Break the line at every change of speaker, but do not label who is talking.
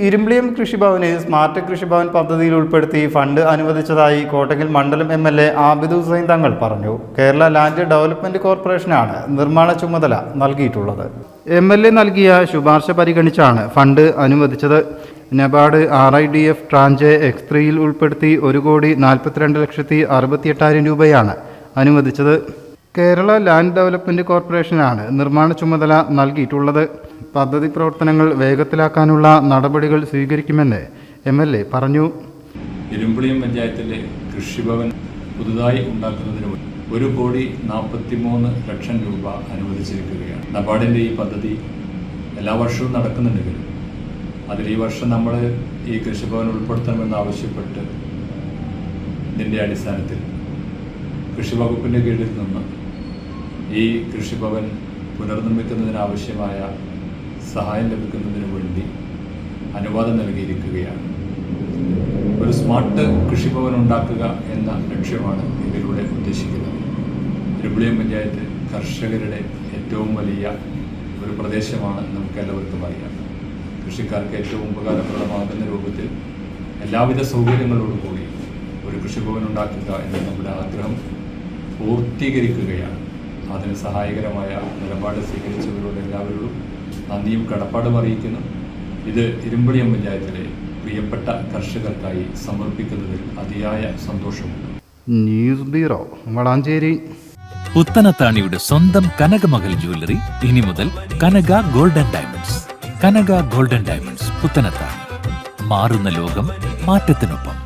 Irimbiliyam കൃഷിഭവന് smart കൃഷിഭവൻ പദ്ധതിയിൽ ഉൾപ്പെടുത്തി fund അനുവദിച്ചതായി കോട്ടക്കൽ മണ്ഡലം MLA ആബിദ് ഹുസൈൻ തങ്ങൾ പറഞ്ഞു. കേരള ലാൻഡ് ഡെവലപ്മെന്റ് കോർപ്പറേഷനാണ് നിർമ്മാണ ചുമതല നൽകിയിട്ടുള്ളത്. MLA നൽകിയ ശുപാർശ പരിഗണിച്ചാണ് ഫണ്ട് അനുവദിച്ചത്. നബാർഡ് RIDF ട്രാഞ്ച് X3യിൽ ഉൾപ്പെടുത്തി 1,42,68,000 രൂപയാണ് അനുവദിച്ചത്. കേരള ലാൻഡ് ഡെവലപ്മെന്റ് കോർപ്പറേഷനാണ് നിർമ്മാണ ചുമതല നൽകിയിട്ടുള്ളത്. പദ്ധതി പ്രവർത്തനങ്ങൾ വേഗത്തിലാക്കാനുള്ള നടപടികൾ സ്വീകരിക്കുമെന്ന് MLA പറഞ്ഞു.
ഇരുമ്പിളിയം പഞ്ചായത്തിലെ കൃഷിഭവൻ പുതുതായി ഉണ്ടാക്കുന്നതിന് 1,43,00,000 രൂപ അനുവദിച്ചിരിക്കുകയാണ്. നബാർഡിൻ്റെ ഈ പദ്ധതി എല്ലാ വർഷവും നടക്കുന്നുണ്ടെങ്കിലും അതിൽ ഈ വർഷം നമ്മൾ ഈ കൃഷിഭവൻ ഉൾപ്പെടുത്തണമെന്ന് ആവശ്യപ്പെട്ട് ഇതിൻ്റെ അടിസ്ഥാനത്തിൽ കൃഷി വകുപ്പിൻ്റെ കീഴിൽ നിന്ന് ഈ കൃഷിഭവൻ പുനർനിർമ്മിക്കുന്നതിനാവശ്യമായ സഹായം ലഭിക്കുന്നതിന് വേണ്ടി അനുവാദം നൽകിയിരിക്കുകയാണ്. ഒരു സ്മാർട്ട് കൃഷിഭവൻ ഉണ്ടാക്കുക എന്ന ലക്ഷ്യമാണ് ഇതിലൂടെ ഉദ്ദേശിക്കുന്നത്. ഇരുമ്പിളിയം പഞ്ചായത്ത് കർഷകരുടെ ഏറ്റവും വലിയ ഒരു പ്രദേശമാണ്, നമുക്കെല്ലാവർക്കും അറിയാം. കൃഷിക്കാർക്ക് ഏറ്റവും ഉപകാരപ്രദമാകുന്ന രൂപത്തിൽ എല്ലാവിധ സൗകര്യങ്ങളോടും കൂടി ഒരു കൃഷിഭവൻ ഉണ്ടാക്കുക എന്ന നമ്മുടെ ആഗ്രഹം പൂർത്തീകരിക്കുകയാണ്. അതിന് സഹായകരമായ നിലപാട് സ്വീകരിച്ചവരോട് എല്ലാവരോടും നന്ദിയും കടപ്പാടും അറിയിക്കുന്നു. ഇത് ഇരുമ്പിളിയം പഞ്ചായത്തിലെ പ്രിയപ്പെട്ട കർഷകർക്കായി സമർപ്പിക്കുന്നതിൽ അതിയായ സന്തോഷമുണ്ട്.
News bureau, Valanchery.
പുത്തനത്താണിയുടെ സ്വന്തം കനകമകൽ ജ്വല്ലറി ഇനി മുതൽ കനക ഗോൾഡൻ ഡയമണ്ട്സ്. കനക ഗോൾഡൻ ഡയമണ്ട്സ്, പുത്തനത്താണി. മാറുന്ന ലോകം, മാറ്റത്തിനൊപ്പം.